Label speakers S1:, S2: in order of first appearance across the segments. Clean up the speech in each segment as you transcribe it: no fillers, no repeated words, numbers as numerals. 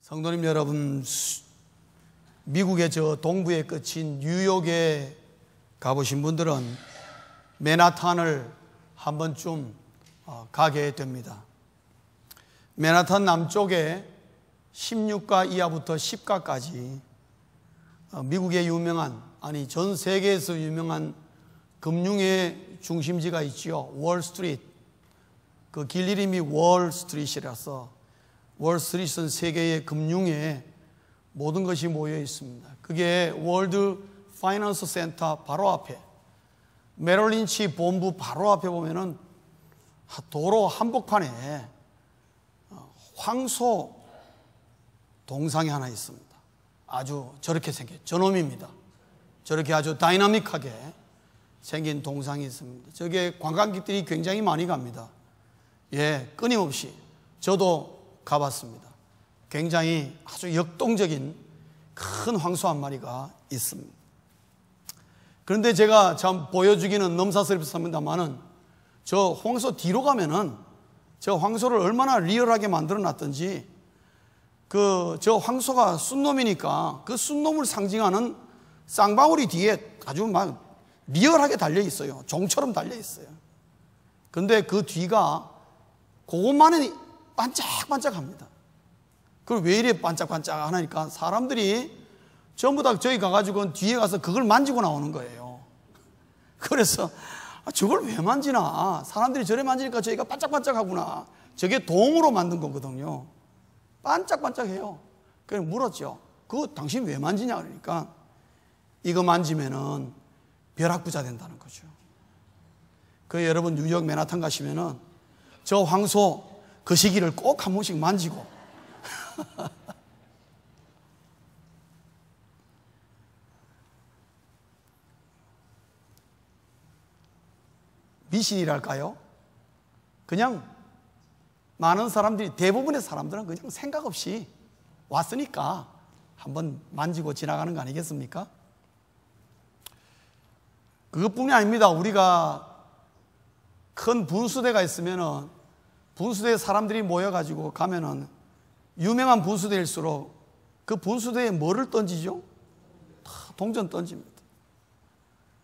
S1: 성도님 여러분, 미국의 저 동부의 끝인 뉴욕에 가보신 분들은 맨하탄을 한 번쯤 가게 됩니다. 맨하탄 남쪽에 16가 이하부터 10가까지 미국의 유명한, 아니 전 세계에서 유명한 금융의 중심지가 있지요. 월스트리트. 그 길 이름이 월스트리트라서 월스트리트는 세계의 금융에 모든 것이 모여 있습니다. 그게 월드 파이낸스 센터 바로 앞에, 메럴 린치 본부 바로 앞에 보면은 도로 한복판에 황소 동상이 하나 있습니다. 아주 저렇게 생긴 저놈입니다. 저렇게 아주 다이나믹하게 생긴 동상이 있습니다. 저게 관광객들이 굉장히 많이 갑니다. 예, 끊임없이. 저도 가봤습니다. 굉장히 아주 역동적인 큰 황소 한 마리가 있습니다. 그런데 제가 참 보여주기는 넘사스럽습니다만은 저 황소 뒤로 가면은 저 황소를 얼마나 리얼하게 만들어 놨던지, 저 황소가 순놈이니까 그 순놈을 상징하는 쌍방울이 뒤에 아주 막 리얼하게 달려 있어요. 종처럼 달려 있어요. 근데 그 뒤가 그것만은 반짝반짝합니다. 그걸 왜 이래 반짝반짝 하니까 사람들이 전부 다 저기 가가지고 뒤에 가서 그걸 만지고 나오는 거예요. 그래서 저걸 왜 만지나, 사람들이 저래 만지니까 저희가 반짝반짝하구나. 저게 동으로 만든 거거든요. 반짝반짝해요. 그래서 물었죠. 그거 당신 왜 만지냐 그러니까 이거 만지면은 벼락부자 된다는 거죠. 그 여러분 뉴욕 맨하탄 가시면은 저 황소 그 시기를 꼭 한 번씩 만지고 미신이랄까요? 그냥 많은 사람들이, 대부분의 사람들은 그냥 생각 없이 왔으니까 한번 만지고 지나가는 거 아니겠습니까? 그것뿐이 아닙니다. 우리가 큰 분수대가 있으면은 분수대에 사람들이 모여가지고 가면은 유명한 분수대일수록 그 분수대에 뭐를 던지죠? 동전 던집니다.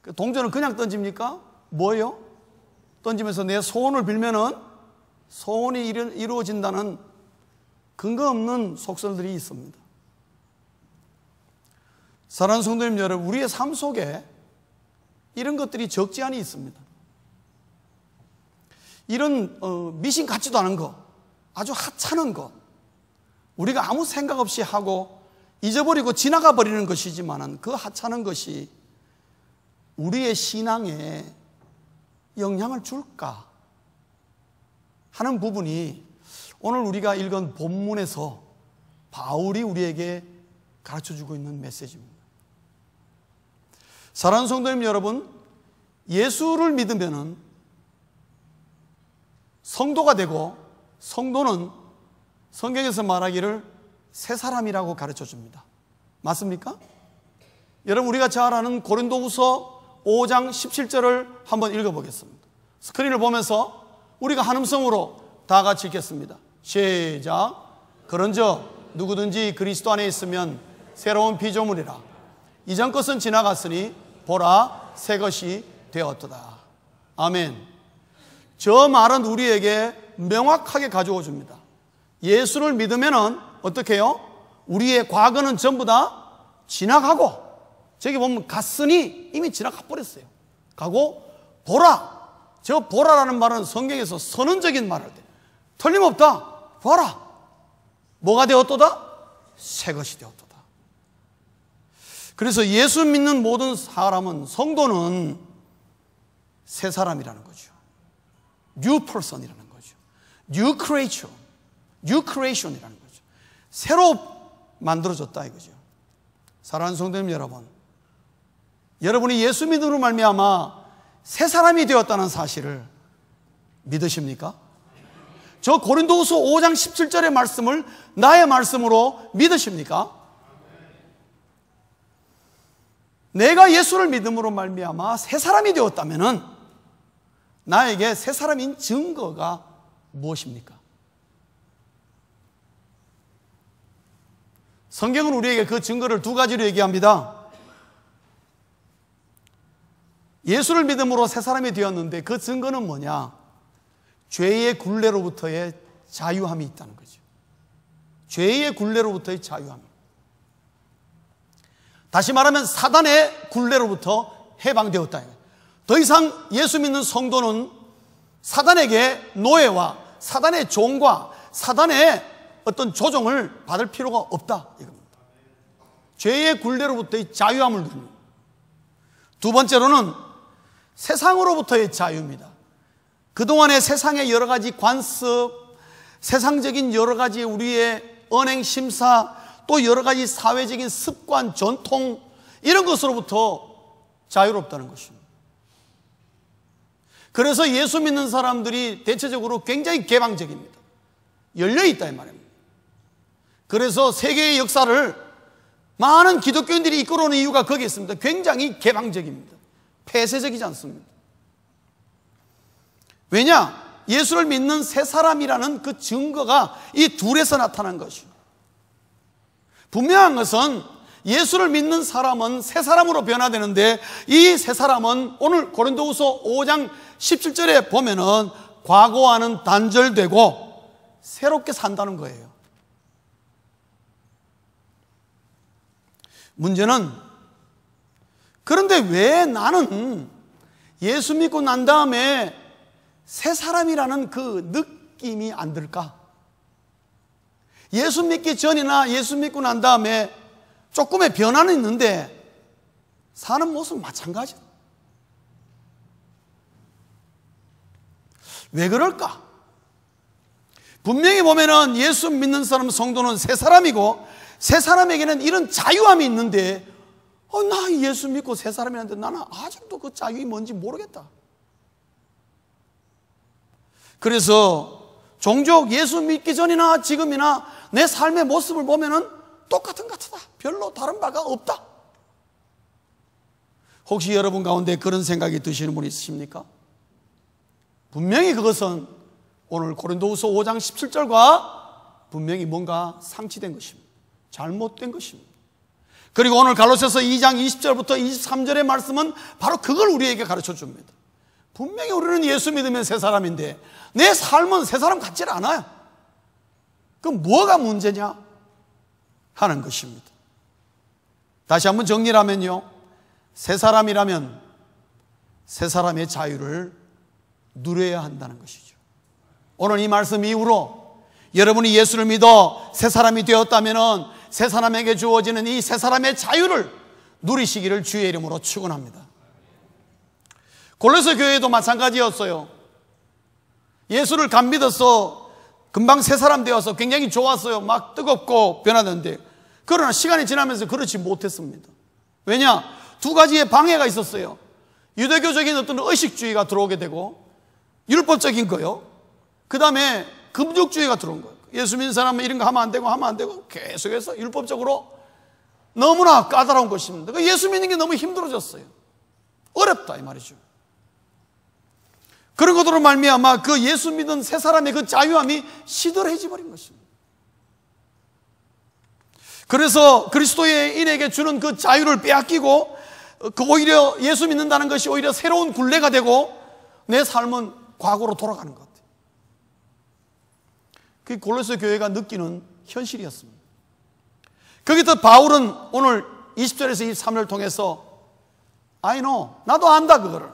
S1: 그 동전은 그냥 던집니까? 뭐예요? 던지면서 내 소원을 빌면은 소원이 이루어진다는 근거 없는 속설들이 있습니다. 사랑하는 성도님 여러분, 우리의 삶 속에 이런 것들이 적지 않이 있습니다. 이런 미신 같지도 않은 것, 아주 하찮은 것, 우리가 아무 생각 없이 하고 잊어버리고 지나가 버리는 것이지만 그 하찮은 것이 우리의 신앙에 영향을 줄까 하는 부분이 오늘 우리가 읽은 본문에서 바울이 우리에게 가르쳐주고 있는 메시지입니다. 사랑하는 성도님 여러분, 예수를 믿으면은 성도가 되고, 성도는 성경에서 말하기를 새 사람이라고 가르쳐 줍니다. 맞습니까? 여러분, 우리가 잘 아는 고린도후서 5장 17절을 한번 읽어보겠습니다. 스크린을 보면서 우리가 한 음성으로 다 같이 읽겠습니다. 시작. 그런즉 누구든지 그리스도 안에 있으면 새로운 피조물이라. 이전 것은 지나갔으니 보라 새 것이 되었도다. 아멘. 저 말은 우리에게 명확하게 가져오 줍니다. 예수를 믿으면은 어떻게 해요? 우리의 과거는 전부 다 지나가고, 저기 보면 갔으니 이미 지나가 버렸어요. 가고 보라. 저 보라라는 말은 성경에서 선언적인 말을 돼. 틀림없다. 보라. 뭐가 되었도다? 새 것이 되었도다. 그래서 예수 믿는 모든 사람은, 성도는 새 사람이라는 거죠. New person이라는 거죠. New creation. New creation이라는 거죠. 새로 만들어졌다 이거죠. 사랑하는 성도님 여러분, 여러분이 예수 믿음으로 말미암아 새 사람이 되었다는 사실을 믿으십니까? 저 고린도후서 5장 17절의 말씀을 나의 말씀으로 믿으십니까? 내가 예수를 믿음으로 말미암아 새 사람이 되었다면은 나에게 새 사람인 증거가 무엇입니까? 성경은 우리에게 그 증거를 두 가지로 얘기합니다. 예수를 믿음으로 새 사람이 되었는데 그 증거는 뭐냐? 죄의 굴레로부터의 자유함이 있다는 거죠. 죄의 굴레로부터의 자유함. 다시 말하면 사단의 굴레로부터 해방되었다. 더 이상 예수 믿는 성도는 사단에게 노예와 사단의 종과 사단의 어떤 조종을 받을 필요가 없다 이겁니다. 죄의 굴레로부터의 자유함을 누립니다. 두 번째로는 세상으로부터의 자유입니다. 그동안의 세상의 여러 가지 관습, 세상적인 여러 가지 우리의 언행 심사, 또 여러 가지 사회적인 습관, 전통 이런 것으로부터 자유롭다는 것입니다. 그래서 예수 믿는 사람들이 대체적으로 굉장히 개방적입니다. 열려있다 이 말입니다. 그래서 세계의 역사를 많은 기독교인들이 이끌어오는 이유가 거기에 있습니다. 굉장히 개방적입니다. 폐쇄적이지 않습니다. 왜냐? 예수를 믿는 새 사람이라는 그 증거가 이 둘에서 나타난 것이에요. 분명한 것은 예수를 믿는 사람은 새 사람으로 변화되는데 이 새 사람은 오늘 고린도후서 5장 17절에 보면은 과거와는 단절되고 새롭게 산다는 거예요. 문제는 그런데 왜 나는 예수 믿고 난 다음에 새 사람이라는 그 느낌이 안 들까? 예수 믿기 전이나 예수 믿고 난 다음에 조금의 변화는 있는데 사는 모습은 마찬가지야. 왜 그럴까? 분명히 보면은 예수 믿는 사람 성도는 새 사람이고 새 사람에게는 이런 자유함이 있는데 나 예수 믿고 새 사람이라는데 나는 아직도 그 자유이 뭔지 모르겠다. 그래서 종종 예수 믿기 전이나 지금이나 내 삶의 모습을 보면은 똑같은 것 같다. 별로 다른 바가 없다. 혹시 여러분 가운데 그런 생각이 드시는 분이 있으십니까? 분명히 그것은 오늘 고린도후서 5장 17절과 분명히 뭔가 상치된 것입니다. 잘못된 것입니다. 그리고 오늘 갈라디아서 2장 20절부터 23절의 말씀은 바로 그걸 우리에게 가르쳐 줍니다. 분명히 우리는 예수 믿으면 새 사람인데 내 삶은 새 사람 같지 않아요. 그럼 뭐가 문제냐 하는 것입니다. 다시 한번 정리를 하면요, 새 사람이라면 새 사람의 자유를 누려야 한다는 것이죠. 오늘 이 말씀 이후로 여러분이 예수를 믿어 새 사람이 되었다면 새 사람에게 주어지는 이 새 사람의 자유를 누리시기를 주의 이름으로 축원합니다. 골로새 교회도 마찬가지였어요. 예수를 간 믿어서 금방 새 사람 되어서 굉장히 좋았어요. 막 뜨겁고 변하는데, 그러나 시간이 지나면서 그렇지 못했습니다. 왜냐? 두 가지의 방해가 있었어요. 유대교적인 어떤 의식주의가 들어오게 되고, 율법적인 거요. 그 다음에 금욕주의가 들어온 거예요. 예수 믿는 사람은 이런 거 하면 안 되고 계속해서 율법적으로 너무나 까다로운 것입니다. 예수 믿는 게 너무 힘들어졌어요. 어렵다 이 말이죠. 그런 것으로 말미암아 그 예수 믿은 새 사람의 그 자유함이 시들해져 버린 것입니다. 그래서 그리스도인에게 주는 그 자유를 빼앗기고 오히려 예수 믿는다는 것이 오히려 새로운 굴레가 되고 내 삶은 과거로 돌아가는 것 같아요. 그게 골로새 교회가 느끼는 현실이었습니다. 거기서 바울은 오늘 20절에서 23절을 통해서 I know, 나도 안다 그거를.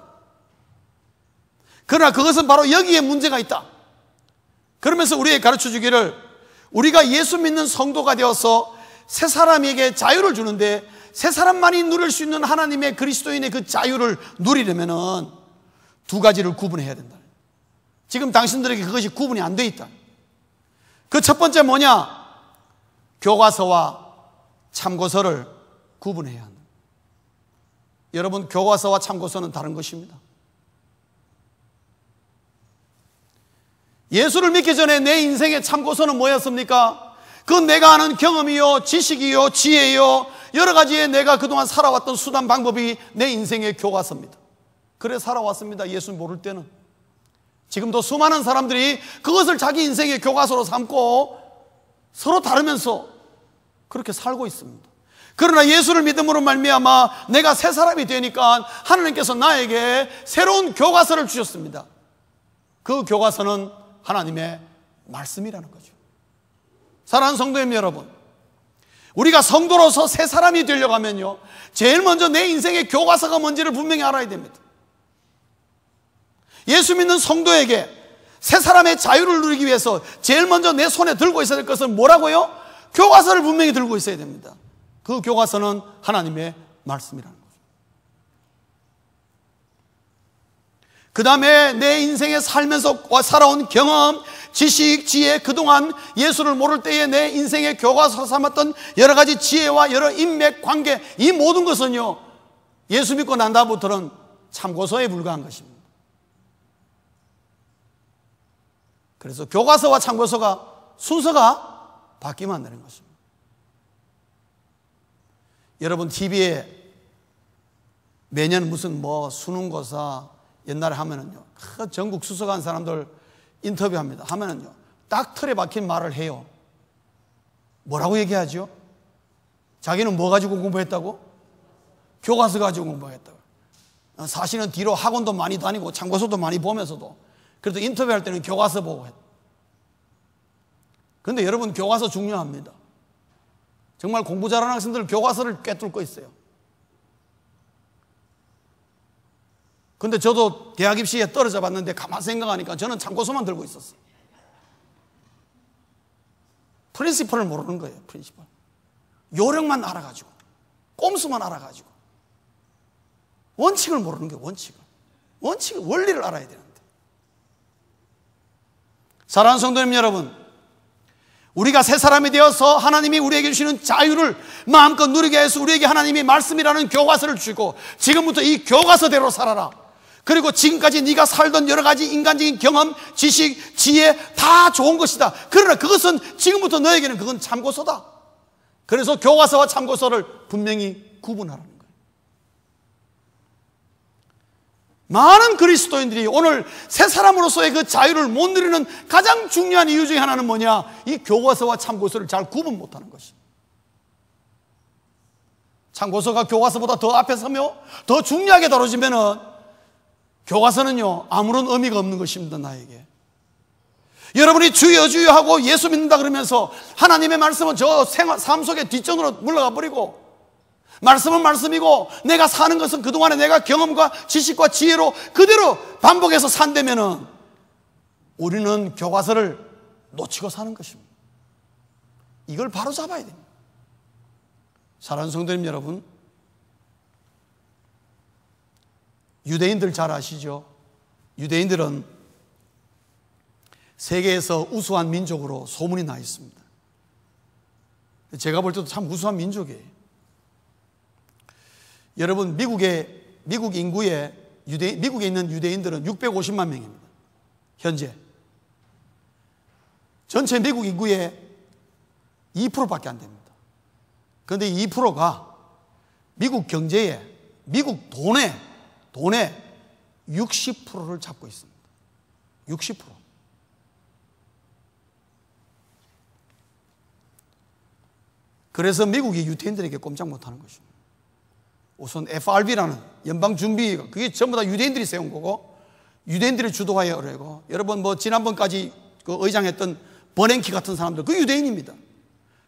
S1: 그러나 그것은 바로 여기에 문제가 있다. 그러면서 우리에게 가르쳐 주기를, 우리가 예수 믿는 성도가 되어서 새 사람에게 자유를 주는데 새 사람만이 누릴 수 있는 하나님의 그리스도인의 그 자유를 누리려면은 두 가지를 구분해야 된다. 지금 당신들에게 그것이 구분이 안 돼 있다. 그 첫 번째 뭐냐? 교과서와 참고서를 구분해야 한다. 여러분, 교과서와 참고서는 다른 것입니다. 예수를 믿기 전에 내 인생의 참고서는 뭐였습니까? 그건 내가 아는 경험이요, 지식이요, 지혜요, 여러 가지의 내가 그동안 살아왔던 수단 방법이 내 인생의 교과서입니다. 그래 살아왔습니다. 예수 모를 때는. 지금도 수많은 사람들이 그것을 자기 인생의 교과서로 삼고 서로 다르면서 그렇게 살고 있습니다. 그러나 예수를 믿음으로 말미암아 내가 새 사람이 되니까 하나님께서 나에게 새로운 교과서를 주셨습니다. 그 교과서는 하나님의 말씀이라는 거죠. 사랑하는 성도님 여러분, 우리가 성도로서 새 사람이 되려고 하면요, 제일 먼저 내 인생의 교과서가 뭔지를 분명히 알아야 됩니다. 예수 믿는 성도에게 새 사람의 자유를 누리기 위해서 제일 먼저 내 손에 들고 있어야 될 것은 뭐라고요? 교과서를 분명히 들고 있어야 됩니다. 그 교과서는 하나님의 말씀이라는 거죠. 그 다음에 내 인생에 살면서 살아온 경험, 지식, 지혜, 그동안 예수를 모를 때에 내 인생의 교과서 삼았던 여러 가지 지혜와 여러 인맥, 관계, 이 모든 것은요, 예수 믿고 난 다음부터는 참고서에 불과한 것입니다. 그래서 교과서와 참고서가 순서가 바뀌면 안 되는 것입니다. 여러분, TV에 매년 무슨 수능고사 옛날에 하면은요, 전국 수석한 사람들 인터뷰합니다. 하면은요, 딱 틀에 박힌 말을 해요. 뭐라고 얘기하죠? 자기는 뭐 가지고 공부했다고? 교과서 가지고 공부했다고. 사실은 뒤로 학원도 많이 다니고 참고서도 많이 보면서도 그래도 인터뷰할 때는 교과서 보고 했다. 그런데 여러분, 교과서 중요합니다. 정말 공부 잘하는 학생들 교과서를 꿰뚫고 있어요. 근데 저도 대학 입시에 떨어져 봤는데 가만 생각하니까 저는 참고서만 들고 있었어요. 프린시플을 모르는 거예요. 프린시플. 요령만 알아가지고, 꼼수만 알아가지고, 원칙을 모르는 거예요. 원칙을, 원리를 알아야 되는데. 사랑하는 성도님 여러분, 우리가 새 사람이 되어서 하나님이 우리에게 주시는 자유를 마음껏 누리게 해서 우리에게 하나님이 말씀이라는 교과서를 주고, 지금부터 이 교과서대로 살아라. 그리고 지금까지 네가 살던 여러 가지 인간적인 경험, 지식, 지혜 다 좋은 것이다. 그러나 그것은 지금부터 너에게는 그건 참고서다. 그래서 교과서와 참고서를 분명히 구분하라는 거예요. 많은 그리스도인들이 오늘 새 사람으로서의 그 자유를 못 누리는 가장 중요한 이유 중에 하나는 뭐냐? 이 교과서와 참고서를 잘 구분 못하는 것입니다. 참고서가 교과서보다 더 앞에 서며 더 중요하게 다뤄지면은 교과서는요, 아무런 의미가 없는 것입니다. 나에게 여러분이 주여 주여 하고 예수 믿는다 그러면서 하나님의 말씀은 저 삶 속에 뒷전으로 물러가 버리고, 말씀은 말씀이고 내가 사는 것은 그동안에 내가 경험과 지식과 지혜로 그대로 반복해서 산다면은 우리는 교과서를 놓치고 사는 것입니다. 이걸 바로 잡아야 됩니다. 사랑하는 성도님 여러분, 유대인들 잘 아시죠? 유대인들은 세계에서 우수한 민족으로 소문이 나 있습니다. 제가 볼 때도 참 우수한 민족이에요. 여러분, 미국 인구의 미국에 있는 유대인들은 650만 명입니다. 현재 전체 미국 인구의 2%밖에 안 됩니다. 그런데 이 2%가 미국 경제에, 미국 돈의 60%를 잡고 있습니다. 60%. 그래서 미국이 유대인들에게 꼼짝 못하는 것입니다. 우선 FRB라는 연방준비가, 그게 전부 다 유대인들이 세운 거고 유대인들이 주도하여 그러고, 여러분 지난번까지 그 의장했던 버냉키 같은 사람들, 그 유대인입니다.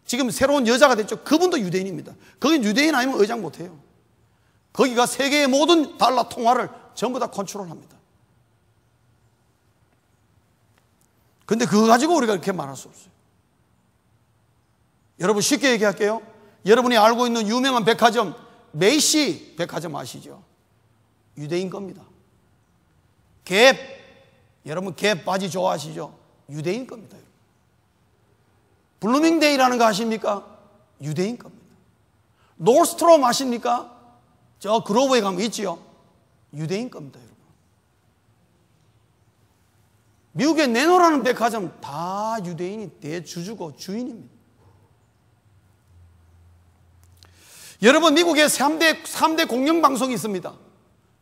S1: 지금 새로운 여자가 됐죠. 그분도 유대인입니다. 거긴 유대인 아니면 의장 못해요. 거기가 세계의 모든 달러 통화를 전부 다 컨트롤합니다. 그런데 그거 가지고 우리가 이렇게 말할 수 없어요. 여러분, 쉽게 얘기할게요. 여러분이 알고 있는 유명한 백화점 메이시 백화점 아시죠? 유대인 겁니다. 갭, 여러분 갭 바지 좋아하시죠? 유대인 겁니다. 블루밍데이라는 거 아십니까? 유대인 겁니다. 노스트롬 아십니까? 저 그로버에 가면 있지요? 유대인 겁니다, 여러분. 미국에 내놓으라는 백화점 다 유대인이 대주주고 주인입니다. 여러분, 미국에 3대 공영방송이 있습니다.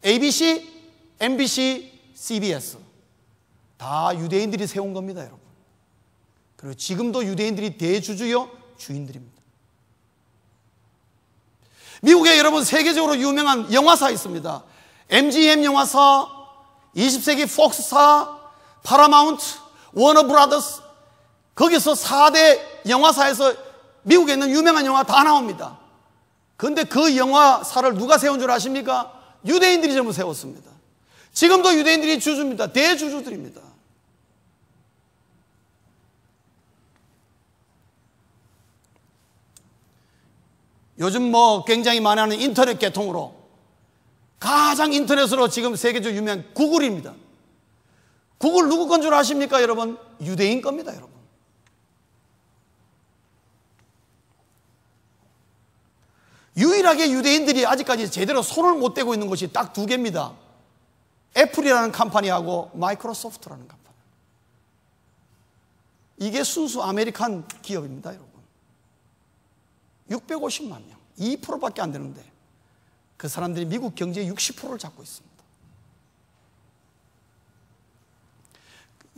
S1: ABC, MBC, CBS. 다 유대인들이 세운 겁니다, 여러분. 그리고 지금도 유대인들이 대주주요 주인들입니다. 미국에 여러분 세계적으로 유명한 영화사 있습니다. MGM 영화사, 20세기 폭스사, 파라마운트, 워너 브라더스, 거기서 4대 영화사에서 미국에 있는 유명한 영화 다 나옵니다. 그런데 그 영화사를 누가 세운 줄 아십니까? 유대인들이 전부 세웠습니다. 지금도 유대인들이 주주입니다. 대주주들입니다. 요즘 굉장히 많이 하는 인터넷 계통으로 가장 인터넷으로 지금 세계적으로 유명한 구글입니다. 구글 누구 건 줄 아십니까, 여러분? 유대인 겁니다, 여러분. 유일하게 유대인들이 아직까지 제대로 손을 못 대고 있는 것이 딱 2개입니다. 애플이라는 컴퍼니하고 마이크로소프트라는 컴퍼니. 이게 순수 아메리칸 기업입니다, 여러분. 650만 명, 2%밖에 안 되는데 그 사람들이 미국 경제의 60%를 잡고 있습니다.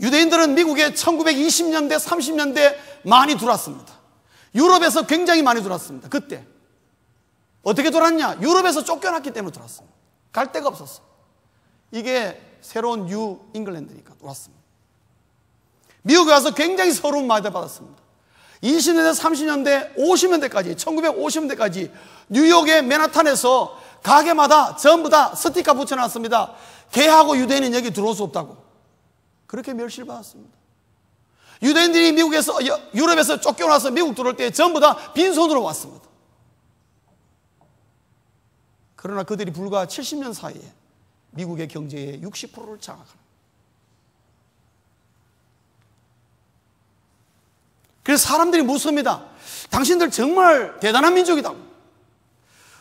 S1: 유대인들은 미국에 1920년대, 30년대 많이 들어왔습니다. 유럽에서 굉장히 많이 들어왔습니다. 그때 어떻게 들어왔냐? 유럽에서 쫓겨났기 때문에 들어왔습니다. 갈 데가 없었어. 이게 새로운 뉴 잉글랜드니까 들어왔습니다. 미국에 와서 굉장히 서러움 많이 받았습니다. 20년대, 30년대, 50년대까지, 1950년대까지 뉴욕의 맨하탄에서 가게마다 전부 다 스티커 붙여놨습니다. 개하고 유대인은 여기 들어올 수 없다고. 그렇게 멸시를 받았습니다. 유대인들이 미국에서, 유럽에서 쫓겨나서 미국 들어올 때 전부 다 빈손으로 왔습니다. 그러나 그들이 불과 70년 사이에 미국의 경제의 60%를 장악합니다. 그래서 사람들이 묻습니다. 당신들 정말 대단한 민족이다.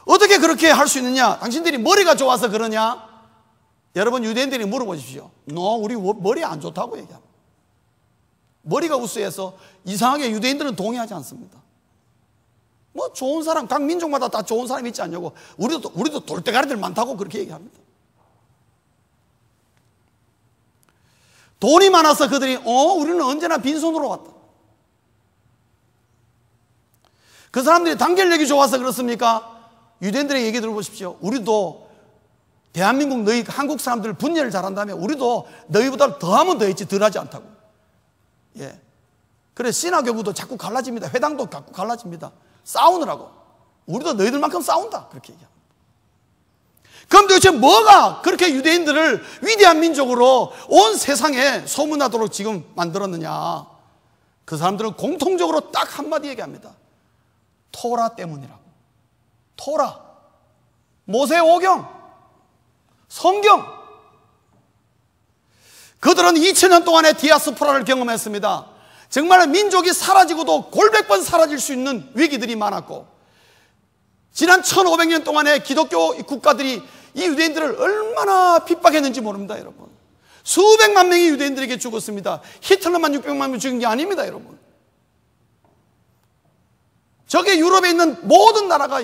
S1: 어떻게 그렇게 할 수 있느냐? 당신들이 머리가 좋아서 그러냐? 여러분 유대인들이 물어보십시오. 우리 머리 안 좋다고 얘기합니다. 머리가 우수해서 이상하게 유대인들은 동의하지 않습니다. 좋은 사람, 각 민족마다 다 좋은 사람이 있지 않냐고. 우리도 돌대가리들 많다고 그렇게 얘기합니다. 돈이 많아서 그들이 우리는 언제나 빈손으로 왔다. 그 사람들이 단결력이 좋아서 그렇습니까? 유대인들의 얘기 들어보십시오. 우리도 대한민국 너희 한국 사람들 분열을 잘한다면 우리도 너희보다 더하면 더했지 덜하지 않다고. 예. 그래 신화교구도 자꾸 갈라집니다. 회당도 자꾸 갈라집니다. 싸우느라고. 우리도 너희들만큼 싸운다. 그렇게 얘기합니다. 그럼 도대체 뭐가 그렇게 유대인들을 위대한 민족으로 온 세상에 소문나도록 지금 만들었느냐? 그 사람들은 공통적으로 딱 한마디 얘기합니다. 토라 때문이라고. 토라, 모세오경, 성경. 그들은 2000년 동안의 디아스포라를 경험했습니다. 정말 민족이 사라지고도 골백번 사라질 수 있는 위기들이 많았고, 지난 1500년 동안의 기독교 국가들이 이 유대인들을 얼마나 핍박했는지 모릅니다, 여러분. 수백만 명이 유대인들에게 죽었습니다. 히틀러만 600만 명 죽인 게 아닙니다, 여러분. 저게 유럽에 있는 모든 나라가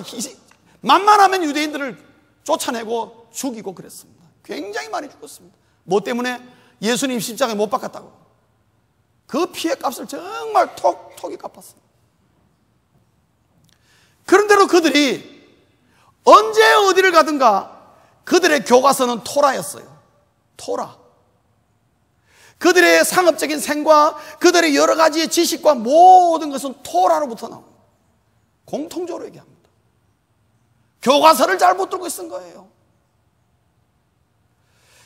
S1: 만만하면 유대인들을 쫓아내고 죽이고 그랬습니다. 굉장히 많이 죽었습니다. 뭐 때문에? 예수님 십자가에 못 박았다고. 그 피해 값을 정말 톡톡히 갚았습니다. 그런데도 그들이 언제 어디를 가든가 그들의 교과서는 토라였어요. 토라. 그들의 상업적인 생과 그들의 여러 가지의 지식과 모든 것은 토라로부터 나옵니다. 공통적으로 얘기합니다. 교과서를 잘 못 들고 있은 거예요.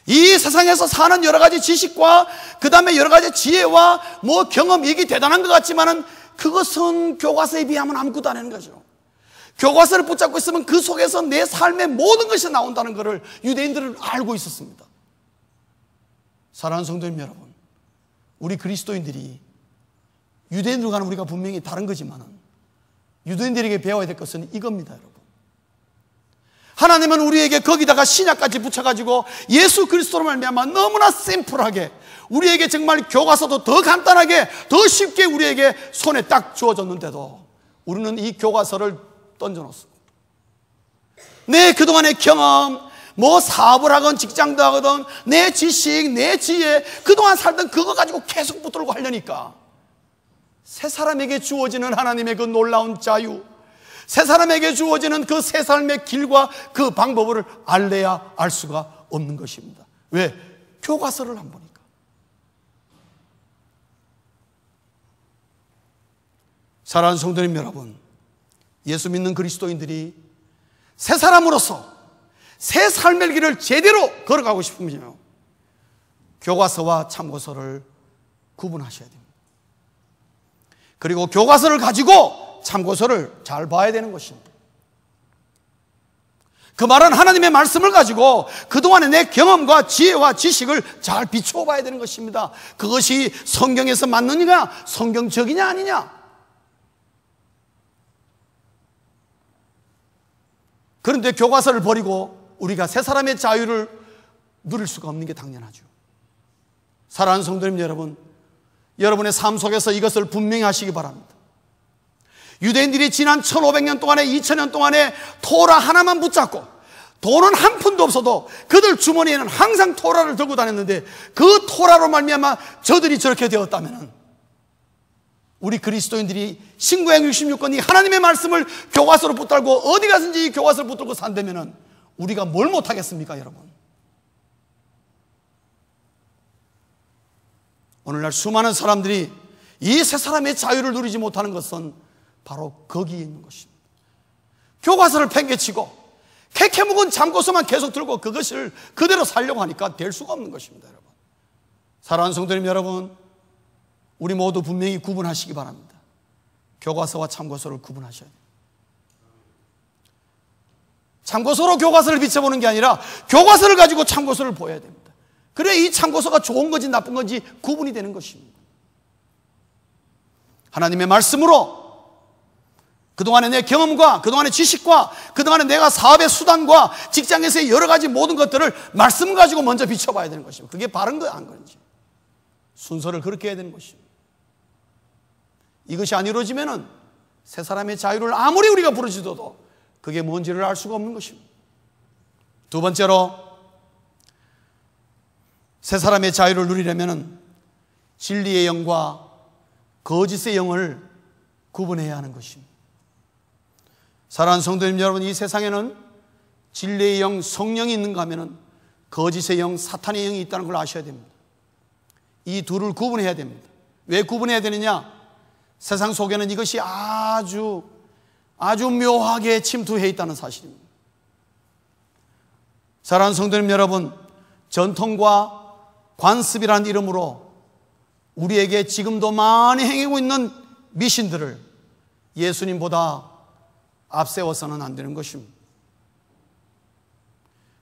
S1: 이 세상에서 사는 여러 가지 지식과 그 다음에 여러 가지 지혜와 경험, 이게 대단한 것 같지만은 그것은 교과서에 비하면 아무것도 안 하는 거죠. 교과서를 붙잡고 있으면 그 속에서 내 삶의 모든 것이 나온다는 것을 유대인들은 알고 있었습니다. 사랑하는 성도님 여러분, 우리 그리스도인들이 유대인들과는 우리가 분명히 다른 거지만은 유대인들에게 배워야 될 것은 이겁니다, 여러분. 하나님은 우리에게 거기다가 신약까지 붙여가지고 예수 그리스도로 말미암아 너무나 심플하게 우리에게 정말 교과서도 더 간단하게 더 쉽게 우리에게 손에 딱 주어졌는데도 우리는 이 교과서를 던져놓습니다. 내 그동안의 경험, 사업을 하건 직장도 하거든 내 지식, 내 지혜, 그동안 살던 그거 가지고 계속 붙들고 하려니까 새 사람에게 주어지는 하나님의 그 놀라운 자유, 새 사람에게 주어지는 그 새 삶의 길과 그 방법을 알래야 알 수가 없는 것입니다. 왜? 교과서를 안 보니까. 사랑하는 성도님 여러분, 예수 믿는 그리스도인들이 새 사람으로서 새 삶의 길을 제대로 걸어가고 싶으면 교과서와 참고서를 구분하셔야 됩니다. 그리고 교과서를 가지고 참고서를 잘 봐야 되는 것입니다. 그 말은 하나님의 말씀을 가지고 그동안의 내 경험과 지혜와 지식을 잘 비추어 봐야 되는 것입니다. 그것이 성경에서 맞느냐, 성경적이냐 아니냐. 그런데 교과서를 버리고 우리가 새 사람의 자유를 누릴 수가 없는 게 당연하죠. 사랑하는 성도님 여러분, 여러분의 삶 속에서 이것을 분명히 하시기 바랍니다. 유대인들이 지난 1500년 동안에 2000년 동안에 토라 하나만 붙잡고 돈은 한 푼도 없어도 그들 주머니에는 항상 토라를 들고 다녔는데 그 토라로 말미암아 저들이 저렇게 되었다면 우리 그리스도인들이 신구약 66권 이 하나님의 말씀을 교과서로 붙들고 어디 가든지 이 교과서를 붙들고 산다면 우리가 뭘 못하겠습니까 여러분? 오늘날 수많은 사람들이 이 새 사람의 자유를 누리지 못하는 것은 바로 거기에 있는 것입니다. 교과서를 팽개치고 캐캐 묵은 참고서만 계속 들고 그것을 그대로 살려고 하니까 될 수가 없는 것입니다. 여러분, 사랑하는 성도님 여러분, 우리 모두 분명히 구분하시기 바랍니다. 교과서와 참고서를 구분하셔야 돼요. 참고서로 교과서를 비춰보는 게 아니라 교과서를 가지고 참고서를 보여야 됩니다. 그래야 이 참고서가 좋은 건지 나쁜 건지 구분이 되는 것입니다. 하나님의 말씀으로 그동안의 내 경험과 그동안의 지식과 그동안의 내가 사업의 수단과 직장에서의 여러 가지 모든 것들을 말씀 가지고 먼저 비춰봐야 되는 것입니다. 그게 바른 거야 안 그런지 순서를 그렇게 해야 되는 것입니다. 이것이 안 이루어지면은 새 사람의 자유를 아무리 우리가 부르짖어도 그게 뭔지를 알 수가 없는 것입니다. 두 번째로 새 사람의 자유를 누리려면은 진리의 영과 거짓의 영을 구분해야 하는 것입니다. 사랑하는 성도님 여러분, 이 세상에는 진리의 영 성령이 있는가 하면은 거짓의 영 사탄의 영이 있다는 걸 아셔야 됩니다. 이 둘을 구분해야 됩니다. 왜 구분해야 되느냐? 세상 속에는 이것이 아주 묘하게 침투해 있다는 사실입니다. 사랑하는 성도님 여러분, 전통과 관습이라는 이름으로 우리에게 지금도 많이 행하고 있는 미신들을 예수님보다 앞세워서는 안 되는 것입니다.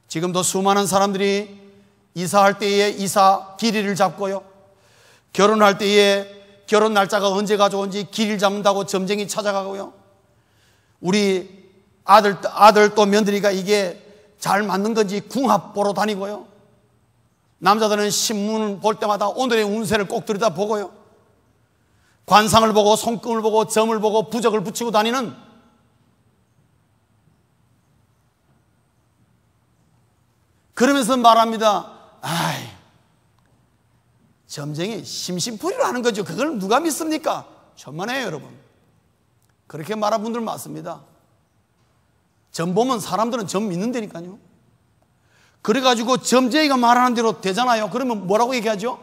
S1: 지금도 수많은 사람들이 이사할 때에 이사 길이를 잡고요, 결혼할 때에 결혼 날짜가 언제가 좋은지 길이를 잡는다고 점쟁이 찾아가고요, 우리 아들 또 며느리가 이게 잘 맞는 건지 궁합 보러 다니고요, 남자들은 신문을 볼 때마다 오늘의 운세를 꼭 들여다보고요, 관상을 보고 손금을 보고 점을 보고 부적을 붙이고 다니는, 그러면서 말합니다. 아이, 점쟁이 심심풀이로 하는 거죠. 그걸 누가 믿습니까? 천만에요 여러분. 그렇게 말하는 분들 많습니다. 점 보면 사람들은 점 믿는다니까요. 그래가지고 점쟁이가 말하는 대로 되잖아요. 그러면 뭐라고 얘기하죠?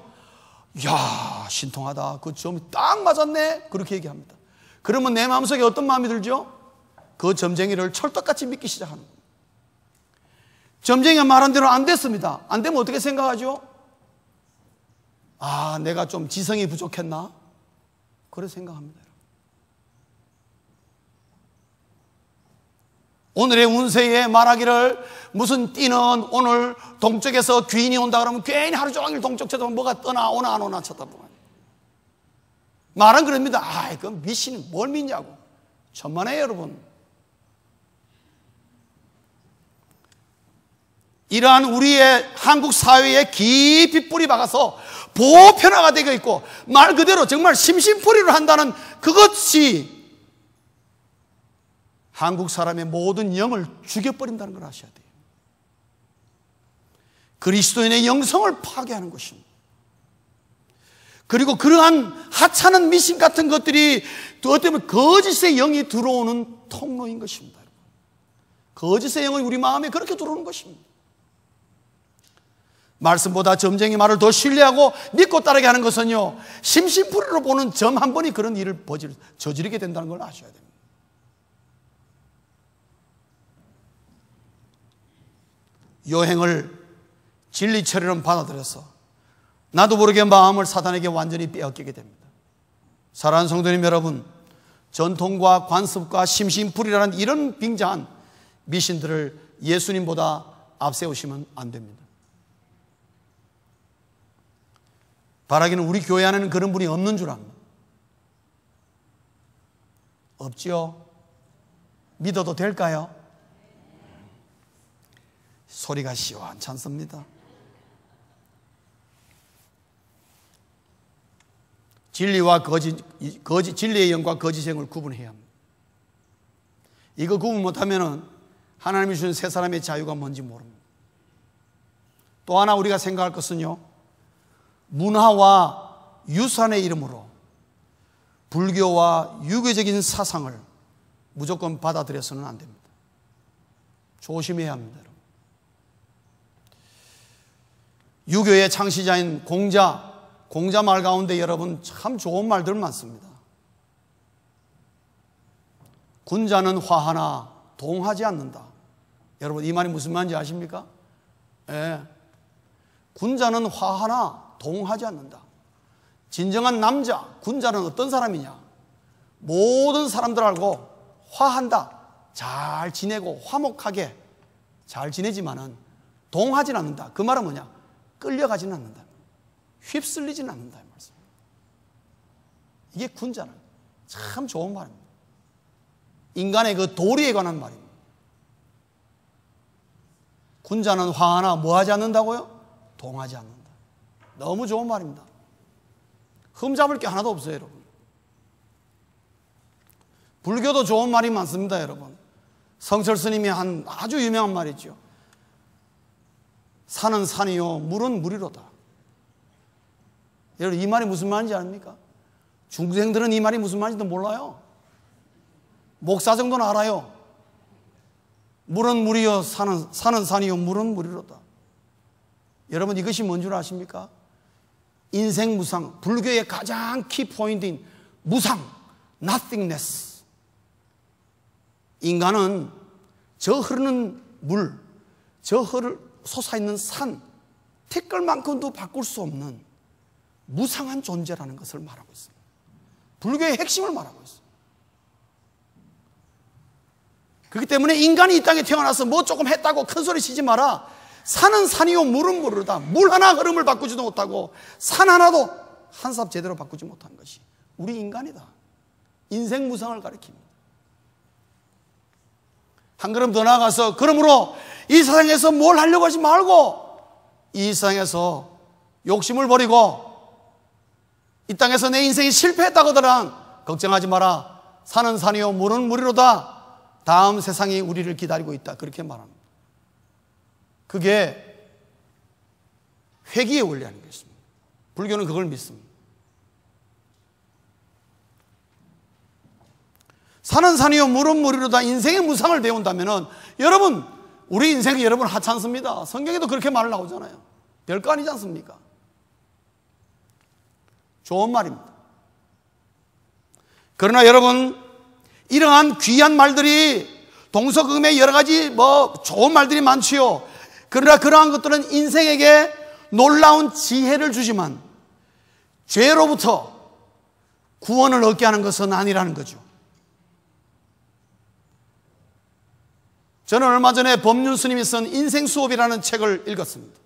S1: 야, 신통하다. 그 점이 딱 맞았네. 그렇게 얘기합니다. 그러면 내 마음속에 어떤 마음이 들죠? 그 점쟁이를 철떡같이 믿기 시작하는 거예요. 점쟁이가 말한 대로 안 됐습니다. 안 되면 어떻게 생각하죠? 아, 내가 좀 지성이 부족했나? 그래 생각합니다. 오늘의 운세에 말하기를 무슨 띠는 오늘 동쪽에서 귀인이 온다 그러면 괜히 하루 종일 동쪽 쳐다보면 뭐가 떠나 오나 안 오나 쳐다보면 말은 그럽니다. 아, 그 미신은 뭘 믿냐고. 천만에요 여러분. 이러한 우리의 한국 사회에 깊이 뿌리 박아서 보편화가 되어 있고 말 그대로 정말 심심풀이를 한다는 그것이 한국 사람의 모든 영을 죽여버린다는 걸 아셔야 돼요. 그리스도인의 영성을 파괴하는 것입니다. 그리고 그러한 하찮은 미신 같은 것들이 또 어떻게 보면 거짓의 영이 들어오는 통로인 것입니다. 거짓의 영이 우리 마음에 그렇게 들어오는 것입니다. 말씀보다 점쟁이 말을 더 신뢰하고 믿고 따르게 하는 것은요, 심심풀이로 보는 점 한 번이 그런 일을 저지르게 된다는 걸 아셔야 됩니다. 여행을 진리처럼 받아들여서 나도 모르게 마음을 사단에게 완전히 빼앗기게 됩니다. 사랑하는 성도님 여러분, 전통과 관습과 심심풀이라는 이런 빙자한 미신들을 예수님보다 앞세우시면 안 됩니다. 바라기는 우리 교회 안에는 그런 분이 없는 줄 압니다. 없지요? 믿어도 될까요? 소리가 시원찮습니다. 진리와 진리의 영과 거짓의 영을 구분해야 합니다. 이거 구분 못하면 하나님이 주신 세 사람의 자유가 뭔지 모릅니다. 또 하나 우리가 생각할 것은요, 문화와 유산의 이름으로 불교와 유교적인 사상을 무조건 받아들여서는 안 됩니다. 조심해야 합니다. 여러분. 유교의 창시자인 공자 말 가운데 여러분 참 좋은 말들 많습니다. 군자는 화하나 동하지 않는다. 여러분 이 말이 무슨 말인지 아십니까? 군자는 화하나 동하지 않는다. 진정한 남자, 군자는 어떤 사람이냐? 모든 사람들하고 화한다. 잘 지내고 화목하게 잘 지내지만은 동하진 않는다. 그 말은 뭐냐? 끌려가지는 않는다. 휩쓸리지는 않는다. 이 말씀. 이게 군자는 참 좋은 말입니다. 인간의 그 도리에 관한 말입니다. 군자는 화하나 뭐 하지 않는다고요? 동하지 않는다. 너무 좋은 말입니다. 흠잡을 게 하나도 없어요, 여러분. 불교도 좋은 말이 많습니다, 여러분. 성철 스님이 한 아주 유명한 말이죠. 산은 산이요, 물은 물이로다. 여러분, 이 말이 무슨 말인지 아닙니까? 중생들은 이 말이 무슨 말인지도 몰라요. 목사 정도는 알아요. 물은 물이요, 산은 산이요, 물은 물이로다. 여러분, 이것이 뭔 줄 아십니까? 인생 무상, 불교의 가장 키포인트인 무상, nothingness. 인간은 저 흐르는 물, 저 솟아있는 산, 티끌만큼도 바꿀 수 없는 무상한 존재라는 것을 말하고 있습니다. 불교의 핵심을 말하고 있습니다. 그렇기 때문에 인간이 이 땅에 태어나서 뭐 조금 했다고 큰 소리 치지 마라. 산은 산이요, 물은 물이다. 물 하나 흐름을 바꾸지도 못하고 산 하나도 한 삽 제대로 바꾸지 못한 것이 우리 인간이다. 인생 무상을 가리킵니다. 한 걸음 더 나아가서 그러므로 이 세상에서 뭘 하려고 하지 말고 이 세상에서 욕심을 버리고 이 땅에서 내 인생이 실패했다고 하더라 걱정하지 마라. 산은 산이요, 물은 물이로다. 다음 세상이 우리를 기다리고 있다. 그렇게 말합니다. 그게 회귀의 원리라는 것입니다. 불교는 그걸 믿습니다. 산은 산이요, 물은 물이로다. 인생의 무상을 배운다면은 여러분, 우리 인생이 여러분 하찮습니다. 성경에도 그렇게 말 나오잖아요. 별거 아니지 않습니까? 좋은 말입니다. 그러나 여러분, 이러한 귀한 말들이 동서금의 여러 가지 좋은 말들이 많지요. 그러나 그러한 것들은 인생에게 놀라운 지혜를 주지만 죄로부터 구원을 얻게 하는 것은 아니라는 거죠. 저는 얼마 전에 법륜 스님이 쓴 인생 수업이라는 책을 읽었습니다.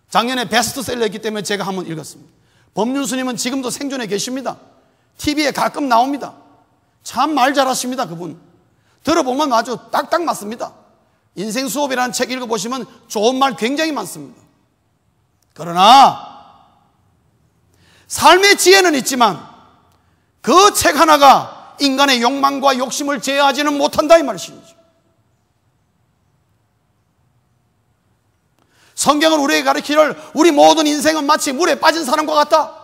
S1: 작년에 베스트셀러였기 때문에 제가 한번 읽었습니다. 법륜 스님은 지금도 생존해 계십니다. TV에 가끔 나옵니다. 참 말 잘하십니다, 그분. 들어보면 아주 딱딱 맞습니다. 인생 수업이라는 책 읽어보시면 좋은 말 굉장히 많습니다. 그러나 삶의 지혜는 있지만 그 책 하나가 인간의 욕망과 욕심을 제어하지는 못한다 이 말이죠. 성경은 우리에게 가르치기를 우리 모든 인생은 마치 물에 빠진 사람과 같다.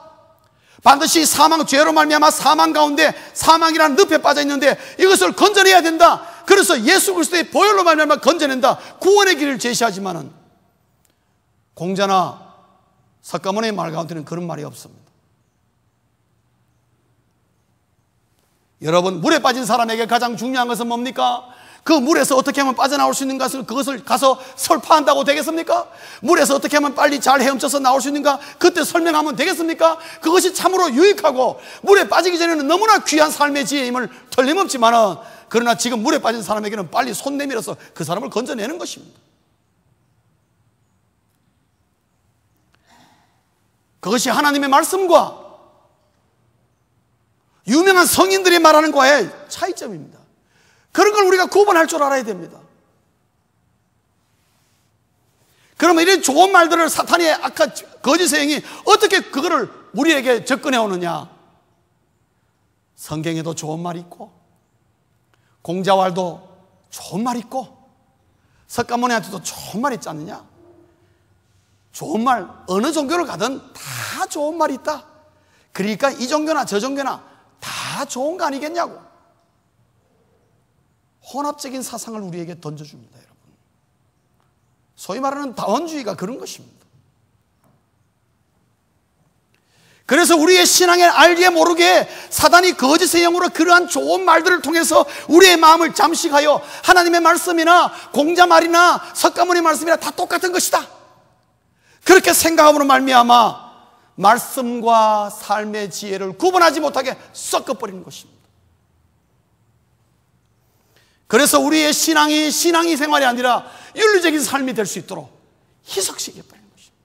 S1: 반드시 죄로 말미암아 사망 가운데 사망이라는 늪에 빠져 있는데 이것을 건져내야 된다. 그래서 예수 그리스도의 보혈로 말미암아 건져낸다. 구원의 길을 제시하지만은 공자나 석가모니의 말 가운데는 그런 말이 없습니다. 여러분, 물에 빠진 사람에게 가장 중요한 것은 뭡니까? 그 물에서 어떻게 하면 빠져나올 수 있는가, 그것을 가서 설파한다고 되겠습니까? 물에서 어떻게 하면 빨리 잘 헤엄쳐서 나올 수 있는가, 그때 설명하면 되겠습니까? 그것이 참으로 유익하고 물에 빠지기 전에는 너무나 귀한 삶의 지혜임을 틀림없지만은, 그러나 지금 물에 빠진 사람에게는 빨리 손 내밀어서 그 사람을 건져내는 것입니다. 그것이 하나님의 말씀과 유명한 성인들이 말하는 거에 차이점입니다. 그런 걸 우리가 구분할 줄 알아야 됩니다. 그러면 이런 좋은 말들을 사탄의 악한 거짓의 영이 어떻게 그거를 우리에게 접근해 오느냐? 성경에도 좋은 말이 있고 공자왈도 좋은 말이 있고 석가모니한테도 좋은 말이 있지 않느냐? 좋은 말, 어느 종교를 가든 다 좋은 말이 있다. 그러니까 이 종교나 저 종교나 다 좋은 거 아니겠냐고. 혼합적인 사상을 우리에게 던져줍니다, 여러분. 소위 말하는 다원주의가 그런 것입니다. 그래서 우리의 신앙에 알게 모르게 사단이 거짓의 영으로 그러한 좋은 말들을 통해서 우리의 마음을 잠식하여 하나님의 말씀이나 공자 말이나 석가모니 말씀이나 다 똑같은 것이다, 그렇게 생각함으로 말미암아 말씀과 삶의 지혜를 구분하지 못하게 섞어버리는 것입니다. 그래서 우리의 신앙이 생활이 아니라 윤리적인 삶이 될 수 있도록 희석시켜버리는 것입니다.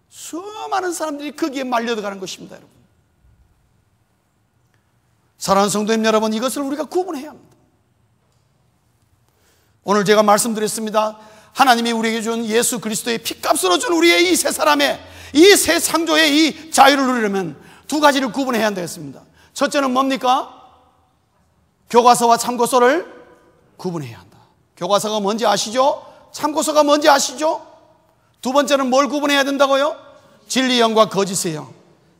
S1: 수많은 사람들이 거기에 말려들어가는 것입니다, 여러분. 사랑하는 성도님 여러분, 이것을 우리가 구분해야 합니다. 오늘 제가 말씀드렸습니다. 하나님이 우리에게 준 예수 그리스도의 피값으로 준 우리의 이 새 사람의, 이 새 창조의 이 자유를 누리려면 두 가지를 구분해야 한다 했습니다. 첫째는 뭡니까? 교과서와 참고서를 구분해야 한다. 교과서가 뭔지 아시죠? 참고서가 뭔지 아시죠? 두 번째는 뭘 구분해야 된다고요? 진리의 영과 거짓의 영.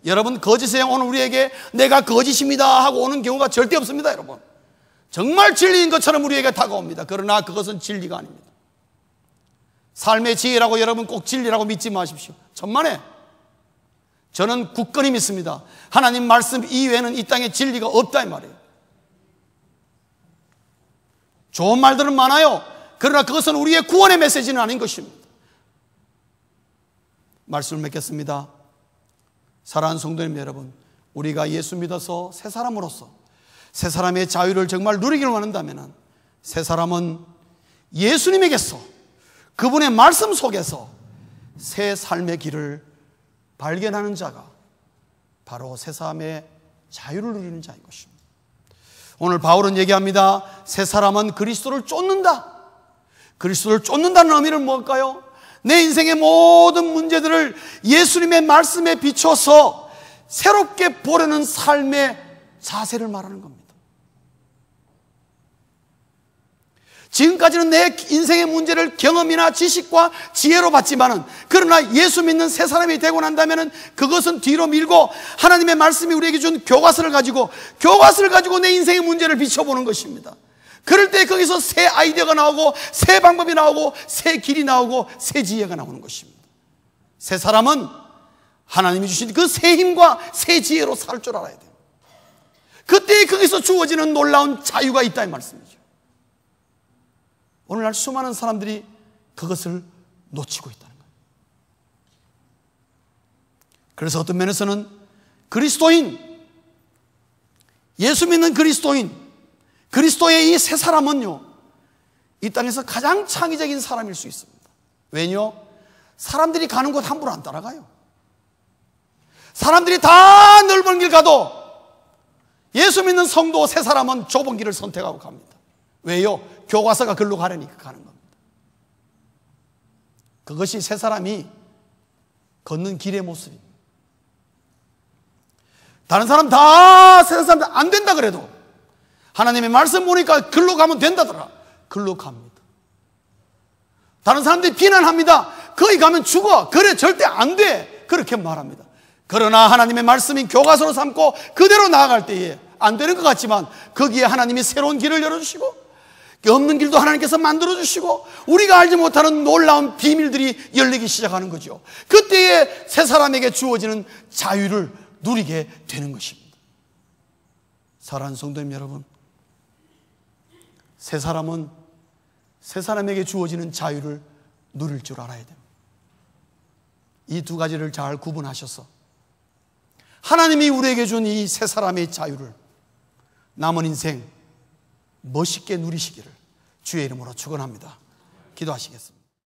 S1: 여러분, 거짓의 영, 오늘 우리에게 내가 거짓입니다 하고 오는 경우가 절대 없습니다, 여러분. 정말 진리인 것처럼 우리에게 다가옵니다. 그러나 그것은 진리가 아닙니다. 삶의 지혜라고 여러분 꼭 진리라고 믿지 마십시오. 천만에. 저는 굳건히 믿습니다. 하나님 말씀 이외에는 이 땅에 진리가 없다, 이 말이에요. 좋은 말들은 많아요. 그러나 그것은 우리의 구원의 메시지는 아닌 것입니다. 말씀을 맺겠습니다. 사랑하는 성도님 여러분, 우리가 예수 믿어서 새 사람으로서 새 사람의 자유를 정말 누리기를 원한다면 새 사람은 예수님에게서, 그분의 말씀 속에서 새 삶의 길을 발견하는 자가 바로 새 사람의 자유를 누리는 자인 것입니다. 오늘 바울은 얘기합니다. 새 사람은 그리스도를 쫓는다. 그리스도를 쫓는다는 의미는 뭘까요? 내 인생의 모든 문제들을 예수님의 말씀에 비춰서 새롭게 보려는 삶의 자세를 말하는 겁니다. 지금까지는 내 인생의 문제를 경험이나 지식과 지혜로 봤지만은, 그러나 예수 믿는 새 사람이 되고 난다면은 그것은 뒤로 밀고 하나님의 말씀이 우리에게 준 교과서를 가지고 내 인생의 문제를 비춰보는 것입니다. 그럴 때 거기서 새 아이디어가 나오고 새 방법이 나오고 새 길이 나오고 새 지혜가 나오는 것입니다. 새 사람은 하나님이 주신 그 새 힘과 새 지혜로 살 줄 알아야 돼요. 그때 거기서 주어지는 놀라운 자유가 있다, 이 말씀이죠. 오늘날 수많은 사람들이 그것을 놓치고 있다는 거예요. 그래서 어떤 면에서는 그리스도인, 예수 믿는 그리스도인, 그리스도의 이 새 사람은요, 이 땅에서 가장 창의적인 사람일 수 있습니다. 왜냐? 사람들이 가는 곳 함부로 안 따라가요. 사람들이 다 넓은 길 가도 예수 믿는 성도 새 사람은 좁은 길을 선택하고 갑니다. 왜요? 교과서가 글로 가려니까 가는 겁니다. 그것이 새 사람이 걷는 길의 모습입니다. 다른 사람 다 세상 사람들 안 된다 그래도 하나님의 말씀 보니까 글로 가면 된다더라. 글로 갑니다. 다른 사람들이 비난합니다. 거기 가면 죽어. 그래 절대 안 돼. 그렇게 말합니다. 그러나 하나님의 말씀이 교과서로 삼고 그대로 나아갈 때에 안 되는 것 같지만 거기에 하나님이 새로운 길을 열어주시고 없는 길도 하나님께서 만들어주시고 우리가 알지 못하는 놀라운 비밀들이 열리기 시작하는 거죠. 그때에 새 사람에게 주어지는 자유를 누리게 되는 것입니다. 사랑하는 성도님 여러분, 새 사람은 새 사람에게 주어지는 자유를 누릴 줄 알아야 됩니다. 이 두 가지를 잘 구분하셔서 하나님이 우리에게 준 이 새 사람의 자유를 남은 인생 멋있게 누리시기를 주의 이름으로 축원합니다. 기도하시겠습니다.